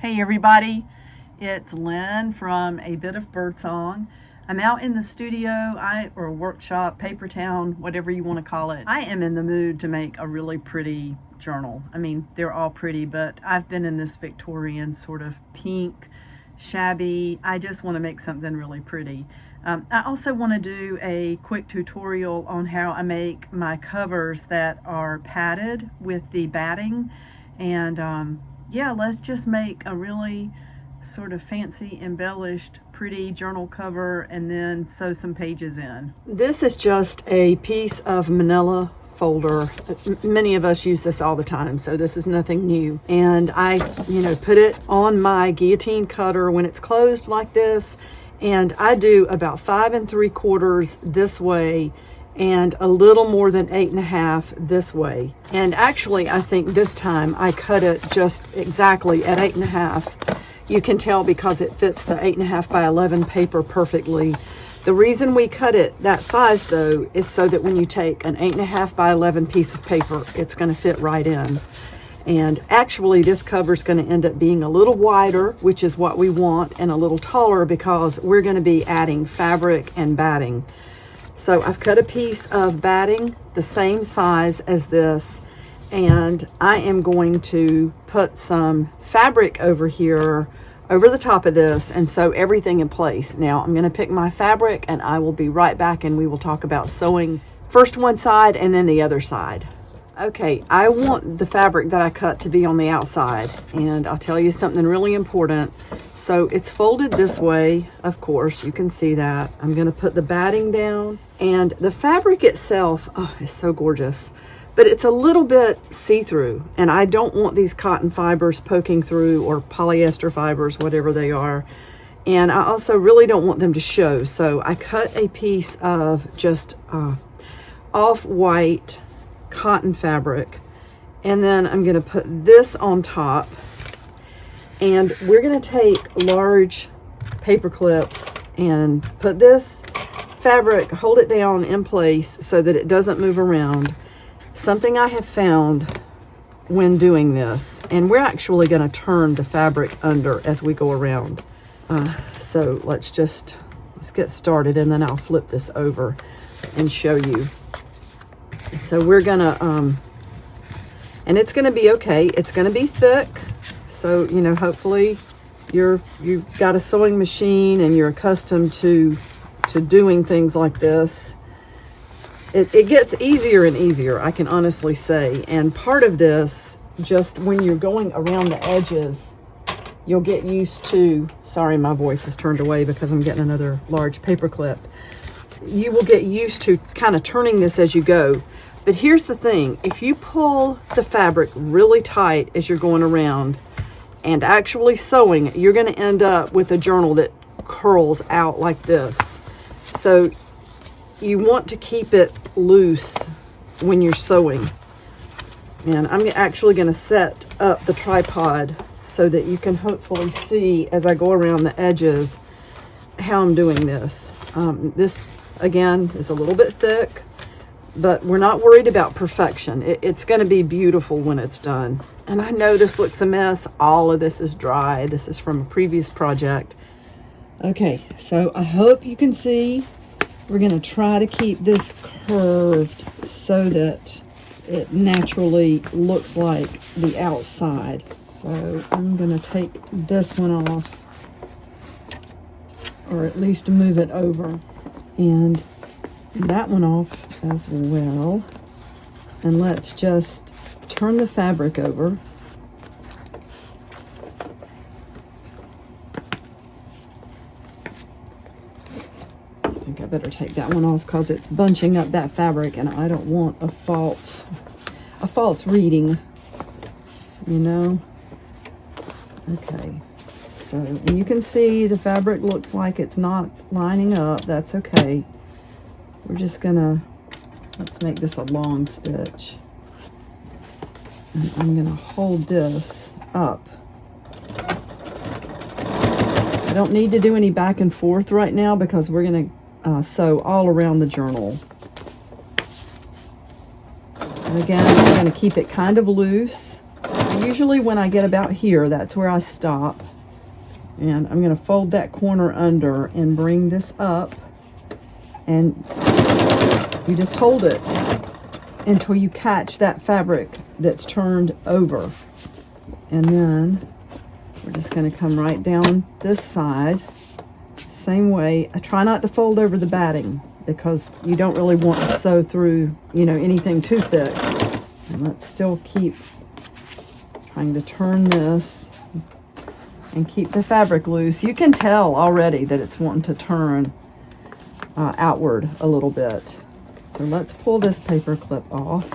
Hey everybody, it's Lynn from A Bit of Birdsong. I'm out in the studio, or workshop, paper town, whatever you want to call it. I am in the mood to make a really pretty journal. I mean, they're all pretty, but I've been in this Victorian sort of pink, shabby. I just want to make something really pretty. I also want to do a quick tutorial on how I make my covers that are padded with the batting. And yeah, let's just make a really sort of fancy, embellished, pretty journal cover and then sew some pages in. This is just a piece of manila folder. Many of us use this all the time, so this is nothing new. And I, put it on my guillotine cutter when it's closed like this, and I do about 5 3/4 this way and a little more than 8 1/2 this way. And actually, I think this time I cut it just exactly at 8 1/2. You can tell because it fits the 8 1/2 by 11 paper perfectly. The reason we cut it that size though is so that when you take an 8 1/2 by 11 piece of paper, it's going to fit right in. And actually this cover is going to end up being a little wider, which is what we want, and a little taller because we're going to be adding fabric and batting. So I've cut a piece of batting the same size as this, and I am going to put some fabric over here over the top of this and sew everything in place. Now I'm going to pick my fabric and I will be right back and we will talk about sewing first one side and then the other side. Okay, I want the fabric that I cut to be on the outside, and I'll tell you something really important. So it's folded this way, of course, you can see that. I'm going to put the batting down, and the fabric itself, oh, is so gorgeous, but it's a little bit see-through, and I don't want these cotton fibers poking through, or polyester fibers, whatever they are. And I also really don't want them to show, so I cut a piece of just off-white cotton fabric, and then I'm going to put this on top, and we're going to take large paper clips and put this fabric, hold it down in place so that it doesn't move around. Something I have found when doing this, and we're actually going to turn the fabric under as we go around. So let's get started, and then I'll flip this over and show you. So we're gonna and it's gonna be okay. It's gonna be thick, so hopefully you've got a sewing machine and you're accustomed to doing things like this. It gets easier and easier, I can honestly say. And part of this, just when you're going around the edges, you'll get used to, sorry, my voice is turned away because I'm getting another large paper clip. You will get used to kind of turning this as you go. But here's the thing, if you pull the fabric really tight as you're going around and actually sewing, you're going to end up with a journal that curls out like this. So you want to keep it loose when you're sewing. And I'm actually going to set up the tripod so that you can hopefully see as I go around the edges how I'm doing this. This again is a little bit thick, but we're not worried about perfection. It's going to be beautiful when it's done. And I know this looks a mess. All of this is dry. This is from a previous project. Okay, so I hope you can see. We're going to try to keep this curved so that it naturally looks like the outside. So I'm going to take this one off, or at least move it over, and that one off as well. And let's just turn the fabric over. I think I better take that one off because it's bunching up that fabric, and I don't want a false reading, Okay, so, and you can see the fabric looks like it's not lining up. That's okay. We're just gonna, let's make this a long stitch. And I'm gonna hold this up. I don't need to do any back and forth right now because we're gonna sew all around the journal. And again, we're gonna keep it kind of loose. Usually when I get about here, that's where I stop. And I'm going to fold that corner under and bring this up. And you just hold it until you catch that fabric that's turned over. And then we're just going to come right down this side. Same way. I try not to fold over the batting because you don't really want to sew through, you know, anything too thick. And let's still keep trying to turn this and keep the fabric loose. You can tell already that it's wanting to turn outward a little bit. So let's pull this paper clip off.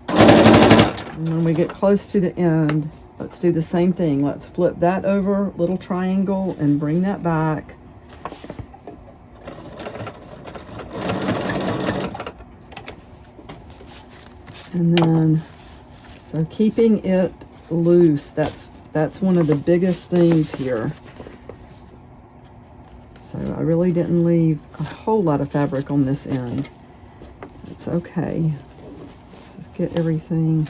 And when we get close to the end, let's do the same thing. Let's flip that over, little triangle, and bring that back. And then, so keeping it loose, that's one of the biggest things here. So I really didn't leave a whole lot of fabric on this end. It's okay. Let's just get everything.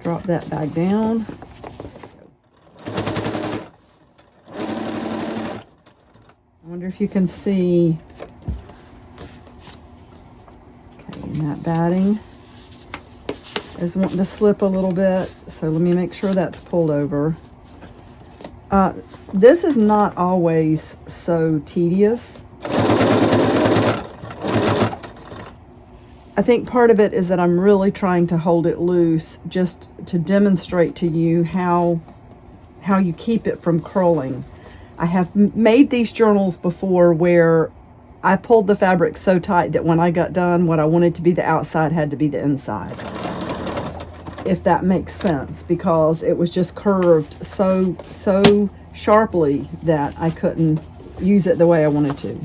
Drop that back down. I wonder if you can see. Okay, and that batting is wanting to slip a little bit. So let me make sure that's pulled over. This is not always so tedious. I think part of it is that I'm really trying to hold it loose just to demonstrate to you how you keep it from curling. I have made these journals before where I pulled the fabric so tight that when I got done, what I wanted to be the outside had to be the inside. If that makes sense, because it was just curved so sharply that I couldn't use it the way I wanted to.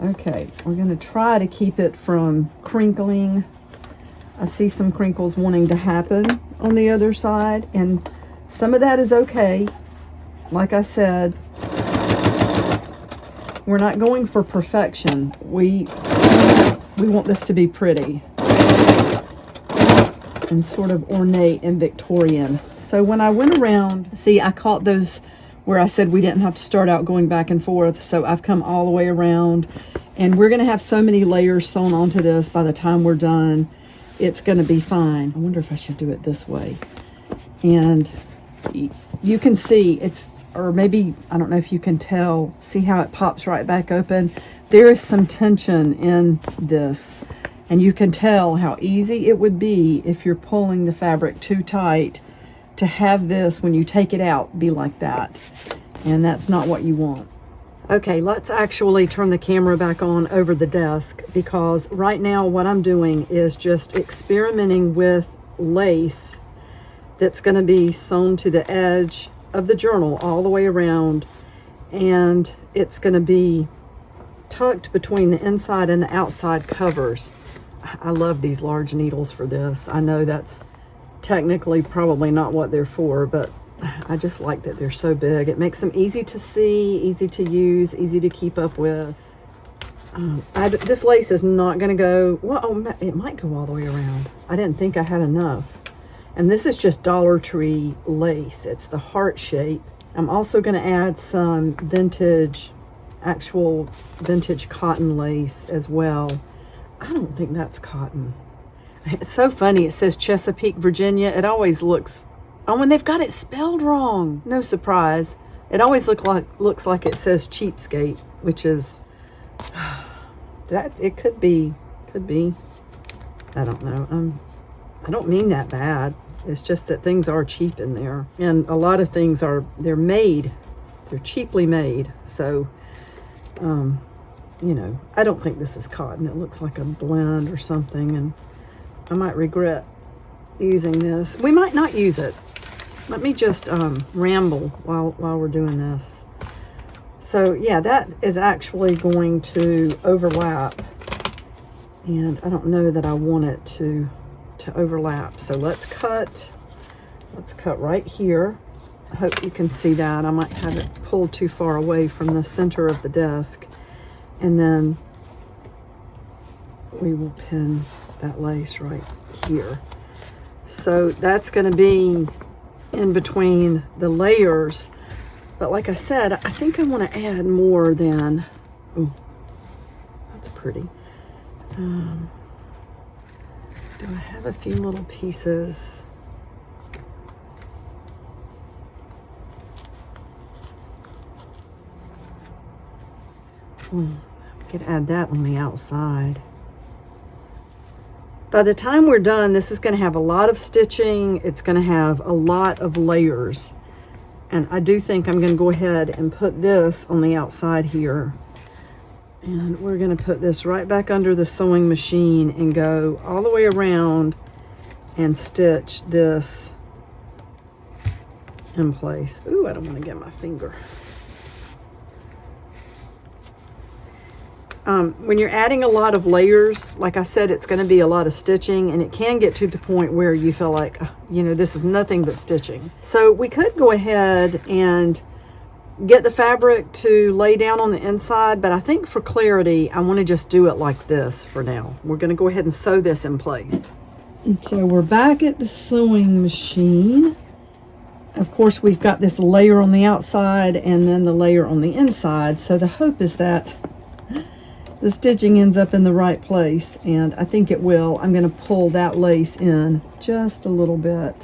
Okay, we're going to try to keep it from crinkling. I see some crinkles wanting to happen on the other side, and some of that is okay. Like I said, we're not going for perfection. We want this to be pretty and sort of ornate and Victorian. So when I went around, see, I caught those where I said we didn't have to start out going back and forth. So I've come all the way around, and we're going to have so many layers sewn onto this by the time we're done. It's going to be fine. I wonder if I should do it this way. And you can see it's, or maybe, I don't know if you can tell, see how it pops right back open. There is some tension in this, and you can tell how easy it would be if you're pulling the fabric too tight to have this, when you take it out, be like that. And that's not what you want. Okay, let's actually turn the camera back on over the desk, because right now what I'm doing is just experimenting with lace that's going to be sewn to the edge of the journal all the way around, and it's going to be tucked between the inside and the outside covers. I love these large needles for this. I know that's technically probably not what they're for, but I just like that they're so big. It makes them easy to see, easy to use, easy to keep up with. This lace is not going to go, well, oh, it might go all the way around. I didn't think I had enough. And this is just Dollar Tree lace. It's the heart shape. I'm also going to add some vintage, actual vintage cotton lace as well. I don't think that's cotton. It's so funny. It says Chesapeake, Virginia. It always looks, oh, and they've got it spelled wrong. No surprise. It always looks like it says cheapskate, which is, that it could be. I don't know. I don't mean that bad. It's just that things are cheap in there, and a lot of things they're cheaply made. So, you know, I don't think this is cotton. It looks like a blend or something, and I might regret using this. We might not use it. Let me just ramble while we're doing this. So yeah, that is actually going to overlap, and I don't know that I want it to overlap. So let's cut right here. I hope you can see that. I might have it pulled too far away from the center of the desk. and then we will pin that lace right here. So that's going to be in between the layers. But like I said, I think I want to add more than, oh, that's pretty. Do I have a few little pieces? We could add that on the outside. By the time we're done, this is going to have a lot of stitching. It's going to have a lot of layers. And I do think I'm going to go ahead and put this on the outside here. And we're going to put this right back under the sewing machine and go all the way around and stitch this in place. Ooh, I don't want to get my finger. When you're adding a lot of layers, like I said, it's going to be a lot of stitching, and it can get to the point where you feel like, you know, this is nothing but stitching. So we could go ahead and get the fabric to lay down on the inside, but I think for clarity, I want to just do it like this for now. We're going to go ahead and sew this in place. And so we're back at the sewing machine. Of course, we've got this layer on the outside and then the layer on the inside. So the hope is that the stitching ends up in the right place, and I think it will. I'm going to pull that lace in just a little bit,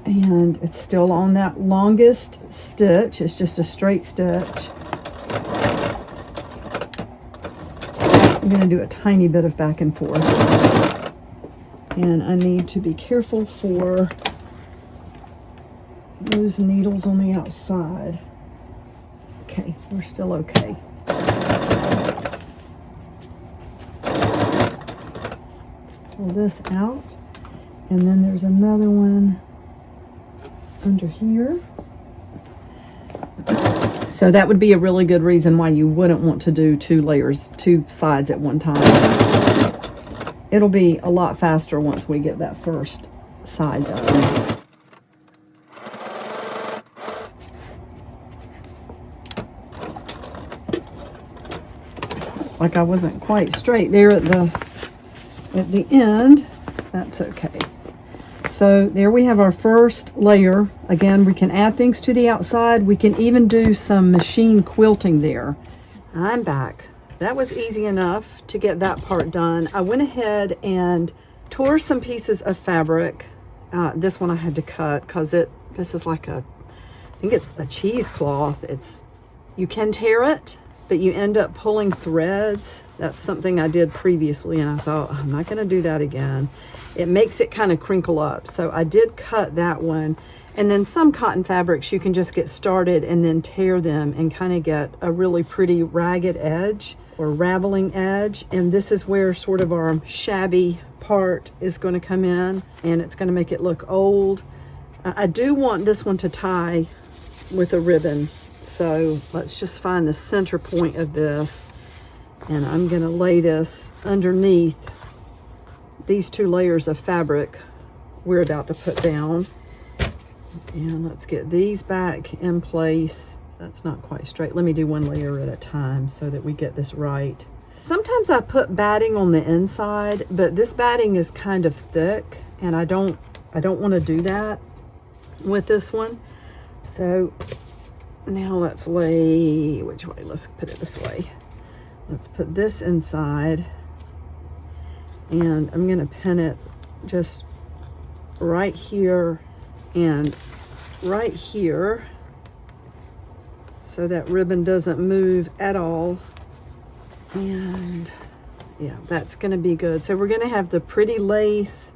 and it's still on that longest stitch. It's just a straight stitch. I'm going to do a tiny bit of back and forth, and I need to be careful for those needles on the outside. Okay, we're still okay. Pull this out, and then there's another one under here. So that would be a really good reason why you wouldn't want to do two layers, two sides at one time. It'll be a lot faster once we get that first side done. Like I wasn't quite straight there at the end. That's okay. So there we have our first layer. Again, we can add things to the outside. We can even do some machine quilting there. I'm back. That was easy enough to get that part done. I went ahead and tore some pieces of fabric. This one I had to cut because this is like I think it's a cheesecloth. You can tear it, but you end up pulling threads. That's something I did previously, and I thought, I'm not going to do that again. It makes it kind of crinkle up. So I did cut that one. And then some cotton fabrics, you can just get started and then tear them and kind of get a really pretty ragged edge or raveling edge. And this is where sort of our shabby part is going to come in, and it's going to make it look old. I do want this one to tie with a ribbon. So let's just find the center point of this, and I'm going to lay this underneath these two layers of fabric we're about to put down. And let's get these back in place. That's not quite straight. Let me do one layer at a time so that we get this right. Sometimes I put batting on the inside, but this batting is kind of thick, and I don't want to do that with this one. So now let's lay, which way? Let's put it this way. Let's put this inside, and I'm going to pin it just right here and right here so that ribbon doesn't move at all. And yeah, that's going to be good. So we're going to have the pretty lace.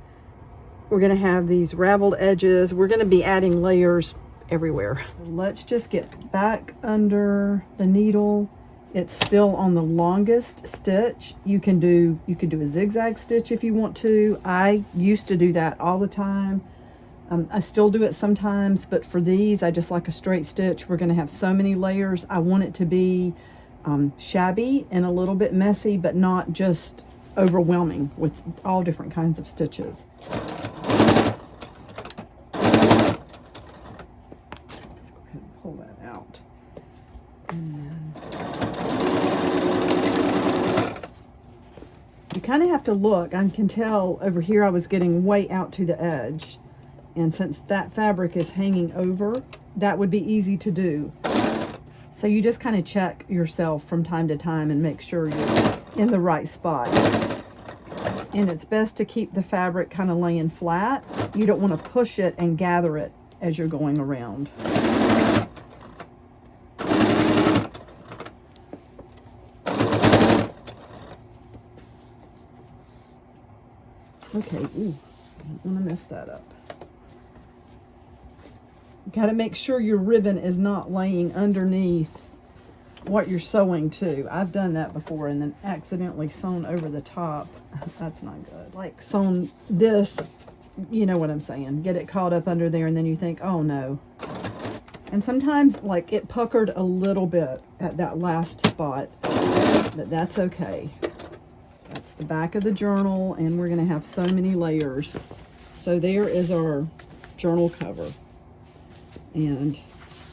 We're going to have these raveled edges. We're going to be adding layers everywhere. Let's just get back under the needle. It's still on the longest stitch. You could do a zigzag stitch if you want to. I used to do that all the time. I still do it sometimes, but for these, I just like a straight stitch. We're going to have so many layers. I want it to be shabby and a little bit messy, but not just overwhelming with all different kinds of stitches. Pull that out, and then kind of have to look. I can tell over here I was getting way out to the edge. And since that fabric is hanging over, that would be easy to do. So you just kind of check yourself from time to time and make sure you're in the right spot. And it's best to keep the fabric kind of laying flat. You don't want to push it and gather it as you're going around. Okay, ooh, I don't want to mess that up. You got to make sure your ribbon is not laying underneath what you're sewing to. I've done that before and then accidentally sewn over the top. That's not good. Like sewn this, you know what I'm saying. Get it caught up under there and then you think, oh no. And sometimes like it puckered a little bit at that last spot, but that's okay. That's the back of the journal, and we're going to have so many layers. So there is our journal cover. And,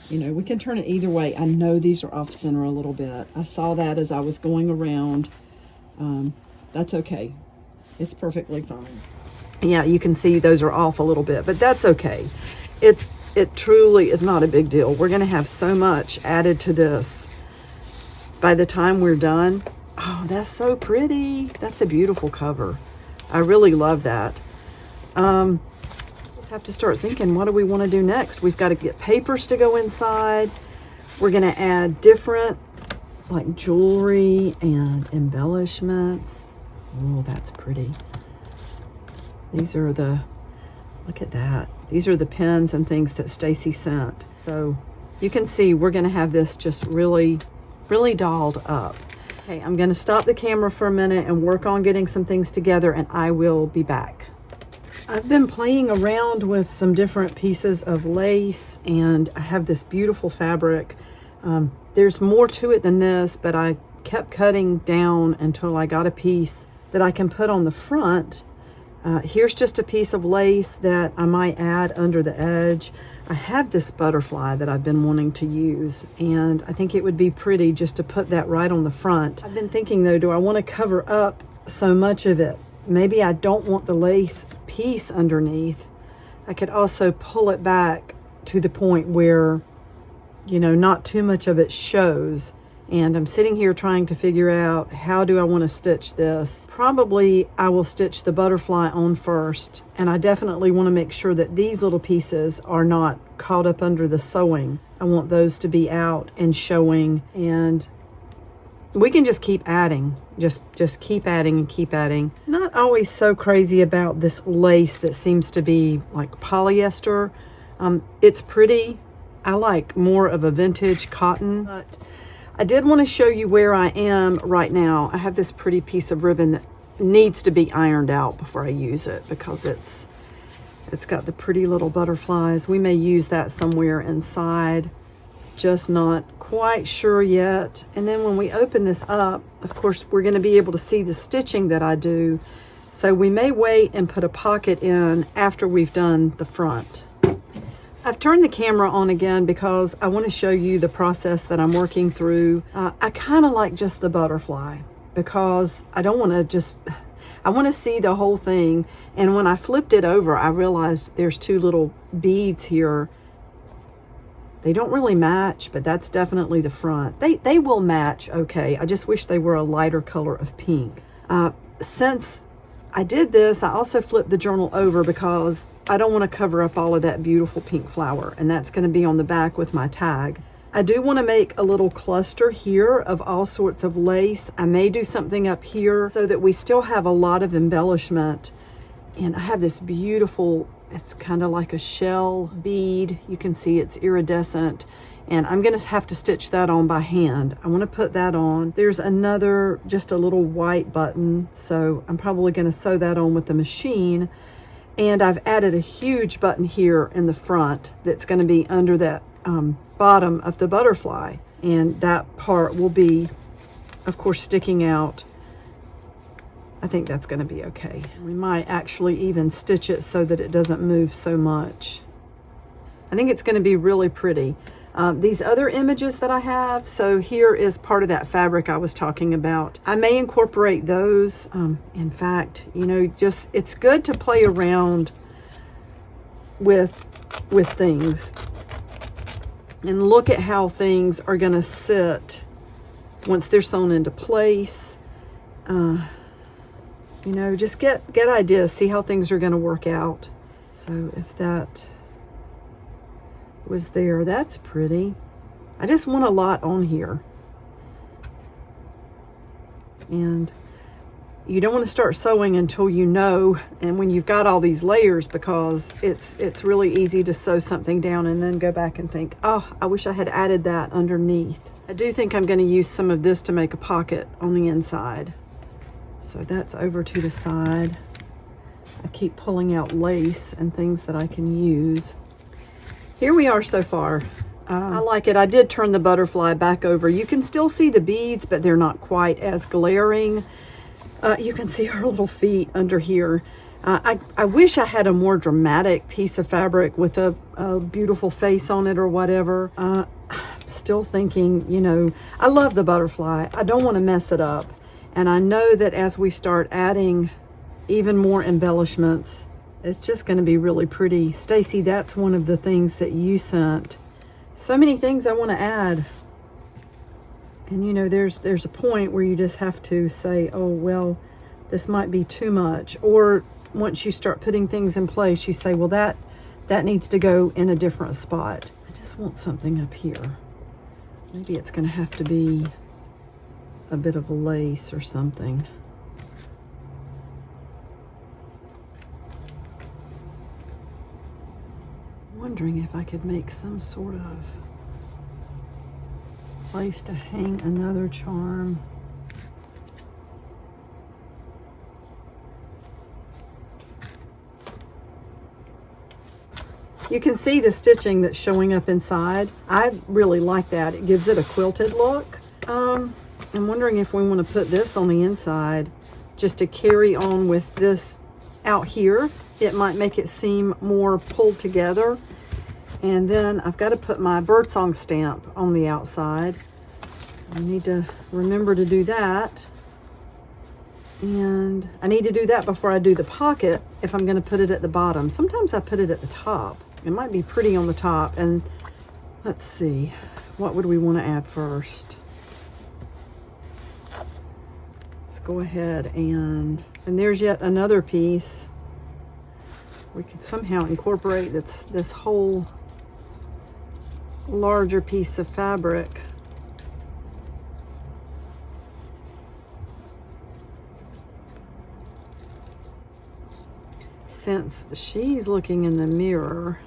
you know, we can turn it either way. I know these are off center a little bit. I saw that as I was going around. That's okay. It's perfectly fine. Yeah, you can see those are off a little bit, but that's okay. It truly is not a big deal. We're going to have so much added to this by the time we're done. Oh, that's so pretty. That's a beautiful cover. I really love that. Just have to start thinking, what do we want to do next? We've got to get papers to go inside. We're going to add different like jewelry and embellishments. Oh, that's pretty. These are the, look at that. These are the pins and things that Stacy sent. So you can see we're going to have this just really, really dolled up. Okay, I'm going to stop the camera for a minute and work on getting some things together, and I will be back. I've been playing around with some different pieces of lace, and I have this beautiful fabric. There's more to it than this, but I kept cutting down until I got a piece that I can put on the front. Here's just a piece of lace that I might add under the edge. I have this butterfly that I've been wanting to use, and I think it would be pretty just to put that right on the front. I've been thinking though, do I want to cover up so much of it? Maybe I don't want the lace piece underneath. I could also pull it back to the point where, you know, not too much of it shows. And I'm sitting here trying to figure out, how do I want to stitch this? Probably I will stitch the butterfly on first. And I definitely want to make sure that these little pieces are not caught up under the sewing. I want those to be out and showing. And we can just keep adding. Just keep adding and keep adding. Not always so crazy about this lace that seems to be like polyester. It's pretty. I like more of a vintage cotton. But I did want to show you where I am right now. I have this pretty piece of ribbon that needs to be ironed out before I use it because it's got the pretty little butterflies. We may use that somewhere inside, just not quite sure yet. And then when we open this up, of course, we're going to be able to see the stitching that I do. So we may wait and put a pocket in after we've done the front. I've turned the camera on again because I want to show you the process that I'm working through. I kind of like just the butterfly because I don't want to just, I want to see the whole thing. And when I flipped it over, I realized there's two little beads here. They don't really match, but that's definitely the front. They will match okay. I just wish they were a lighter color of pink. Since I did this, I also flipped the journal over because I don't want to cover up all of that beautiful pink flower, and that's going to be on the back with my tag. I do want to make a little cluster here of all sorts of lace. I may do something up here so that we still have a lot of embellishment. And I have this beautiful, it's kind of like a shell bead. You can see it's iridescent. And I'm going to have to stitch that on by hand. I want to put that on. There's another, just a little white button. So I'm probably going to sew that on with the machine. And I've added a huge button here in the front that's going to be under that bottom of the butterfly. And that part will be, of course, sticking out. I think that's going to be okay. We might actually even stitch it so that it doesn't move so much. I think it's going to be really pretty. these other images that I have. So here is part of that fabric I was talking about. I may incorporate those. In fact, you know, just it's good to play around with things and look at how things are going to sit once they're sewn into place. You know, just get ideas, see how things are going to work out. So if that was there, that's pretty. I just want a lot on here. And you don't want to start sewing until you know, and when you've got all these layers, because it's really easy to sew something down and then go back and think, oh, I wish I had added that underneath. I do think I'm going to use some of this to make a pocket on the inside. So that's over to the side. I keep pulling out lace and things that I can use. Here we are so far. I like it. I did turn the butterfly back over. You can still see the beads, but they're not quite as glaring. You can see her little feet under here. I wish I had a more dramatic piece of fabric with a beautiful face on it or whatever. I'm still thinking, you know, I love the butterfly. I don't want to mess it up. And I know that as we start adding even more embellishments, it's just going to be really pretty. Stacy, that's one of the things that you sent. So many things I want to add. And you know, there's a point where you just have to say, oh, well, this might be too much. Or once you start putting things in place, you say, well, that needs to go in a different spot. I just want something up here. Maybe it's going to have to be a bit of a lace or something. I'm wondering if I could make some sort of place to hang another charm. You can see the stitching that's showing up inside. I really like that. It gives it a quilted look. I'm wondering if we want to put this on the inside just to carry on with this out here. It might make it seem more pulled together. And then I've got to put my birdsong stamp on the outside. I need to remember to do that. And I need to do that before I do the pocket if I'm going to put it at the bottom. Sometimes I put it at the top. It might be pretty on the top. And let's see, what would we want to add first? Let's go ahead and there's yet another piece. We could somehow incorporate this whole larger piece of fabric. Since she's looking in the mirror,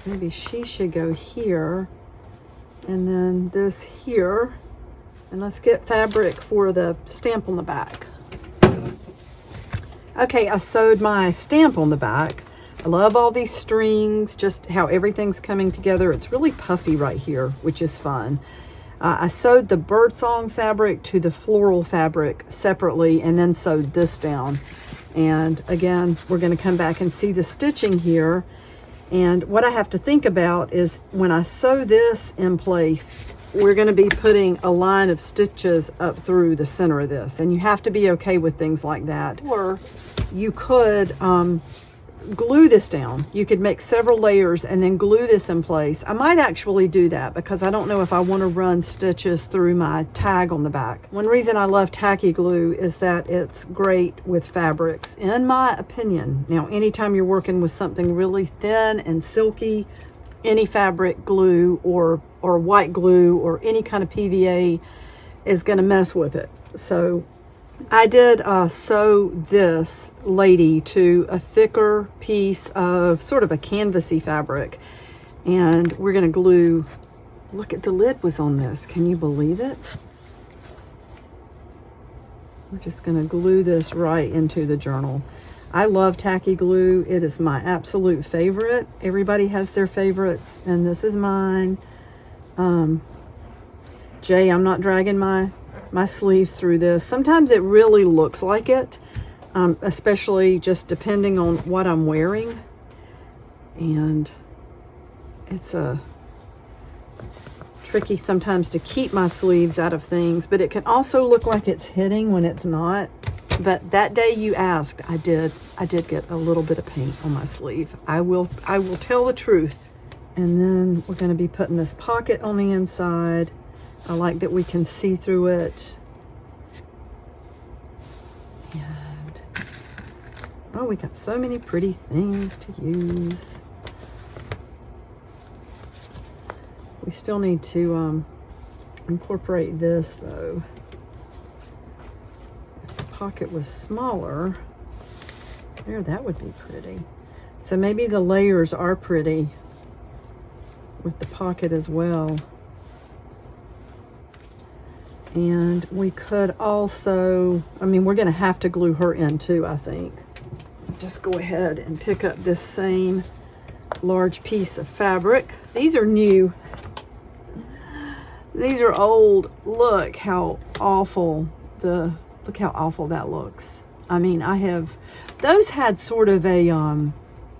maybe she should go here, and then this here, and let's get fabric for the stamp on the back. Okay, I sewed my stamp on the back. I love all these strings, just how everything's coming together. It's really puffy right here, which is fun. I sewed the birdsong fabric to the floral fabric separately and then sewed this down. And again, we're going to come back and see the stitching here. And what I have to think about is when I sew this in place, we're going to be putting a line of stitches up through the center of this. And you have to be okay with things like that. Or you could glue this down. You could make several layers and then glue this in place. I might actually do that because I don't know if I want to run stitches through my tag on the back. One reason I love tacky glue is that it's great with fabrics, in my opinion. Now, anytime you're working with something really thin and silky, any fabric glue or white glue or any kind of PVA is going to mess with it. So I did sew this lady to a thicker piece of sort of a canvasy fabric, and we're going to glue. Look at the lid was on this. Can you believe it? We're just going to glue this right into the journal. I love tacky glue. It is my absolute favorite. Everybody has their favorites, and this is mine. Jay, I'm not dragging my sleeves through this. Sometimes it really looks like it, especially just depending on what I'm wearing. And it's a tricky sometimes to keep my sleeves out of things, but it can also look like it's hitting when it's not. But that day you asked, I did get a little bit of paint on my sleeve. I will tell the truth. And then we're going to be putting this pocket on the inside. I like that we can see through it. And oh, we got so many pretty things to use. We still need to incorporate this though. If the pocket was smaller, there, that would be pretty. So maybe the layers are pretty with the pocket as well. And we could also, I mean, we're gonna have to glue her in too, I think. Just go ahead and pick up this same large piece of fabric. These are new. These are old. Look how awful look how awful that looks. I mean, those had sort of a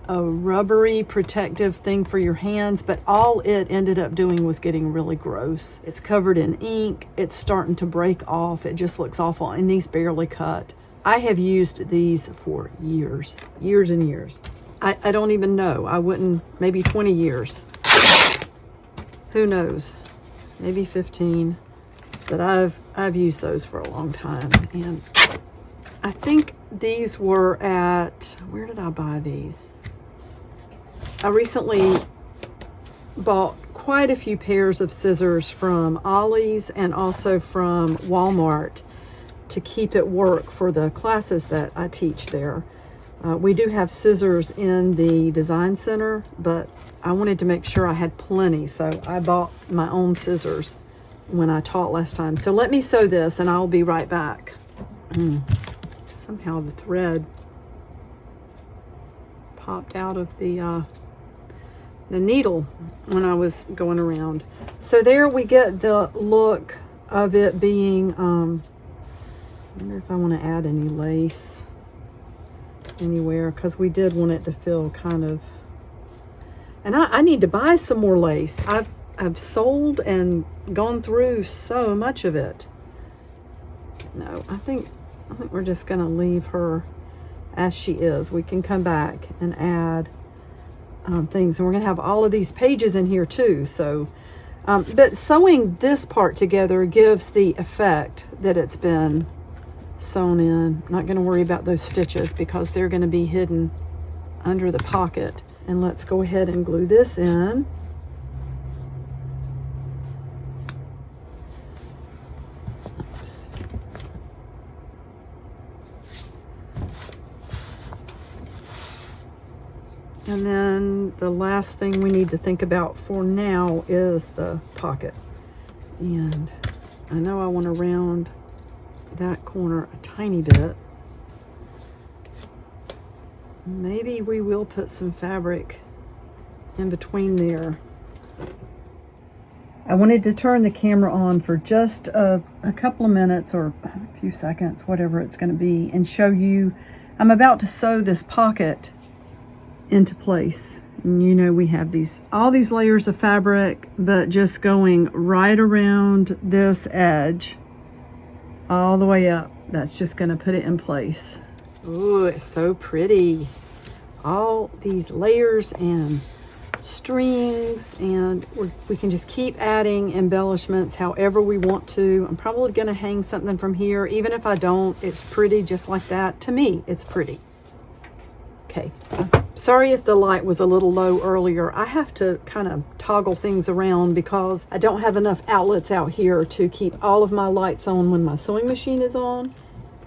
rubbery protective thing for your hands, but all it ended up doing was getting really gross. It's covered in ink. It's starting to break off. It just looks awful, and these barely cut. I have used these for years and years. I don't even know. I wouldn't, maybe 20 years. Who knows? Maybe 15. But I've used those for a long time. And I think these were at, where did I buy these? I recently bought quite a few pairs of scissors from Ollie's and also from Walmart to keep it work for the classes that I teach there. We do have scissors in the design center, but I wanted to make sure I had plenty, so I bought my own scissors when I taught last time. So let me sew this and I'll be right back. Somehow the thread popped out of the needle when I was going around. So there we get the look of it being, I wonder if I want to add any lace anywhere, because we did want it to feel kind of, and I need to buy some more lace. I've sold and gone through so much of it. No, I think we're just gonna leave her as she is. We can come back and add things, and we're gonna have all of these pages in here too. So, but sewing this part together gives the effect that it's been sewn in. I'm not gonna worry about those stitches because they're gonna be hidden under the pocket. And let's go ahead and glue this in. Oops. And then the last thing we need to think about for now is the pocket. And I know I want to round that corner a tiny bit. Maybe we will put some fabric in between there. I wanted to turn the camera on for just a couple of minutes or a few seconds, whatever it's going to be, and show you. I'm about to sew this pocket into place. And you know, we have all these layers of fabric, but just going right around this edge all the way up. That's just going to put it in place. Ooh, it's so pretty. All these layers and strings, and we can just keep adding embellishments however we want to. I'm probably going to hang something from here. Even if I don't, it's pretty just like that. To me, it's pretty. Okay. Sorry if the light was a little low earlier. I have to kind of toggle things around because I don't have enough outlets out here to keep all of my lights on when my sewing machine is on.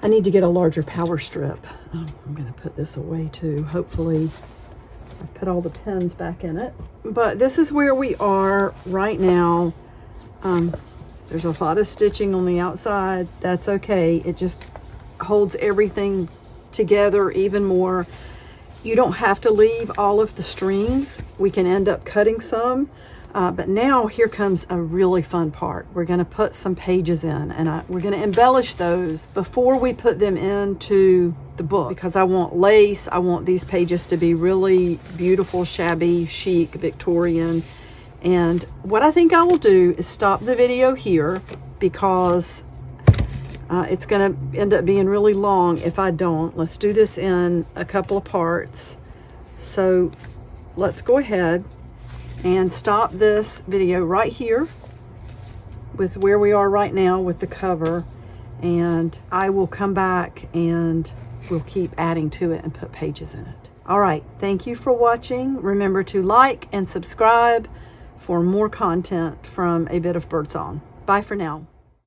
I need to get a larger power strip. Oh, I'm going to put this away too. Hopefully I've put all the pins back in it. But this is where we are right now. There's a lot of stitching on the outside. That's okay. It just holds everything together even more. You don't have to leave all of the strings. We can end up cutting some. But now here comes a really fun part. We're going to put some pages in, and we're going to embellish those before we put them into the book, because I want lace. I want these pages to be really beautiful, shabby, chic, Victorian, And what I think I will do is stop the video here, because it's going to end up being really long if I don't. Let's do this in a couple of parts. So let's go ahead and stop this video right here with where we are right now with the cover, and I will come back and we'll keep adding to it and put pages in it. All right, thank you for watching. Remember to like and subscribe for more content from A Bit of Birdsong. Bye for now.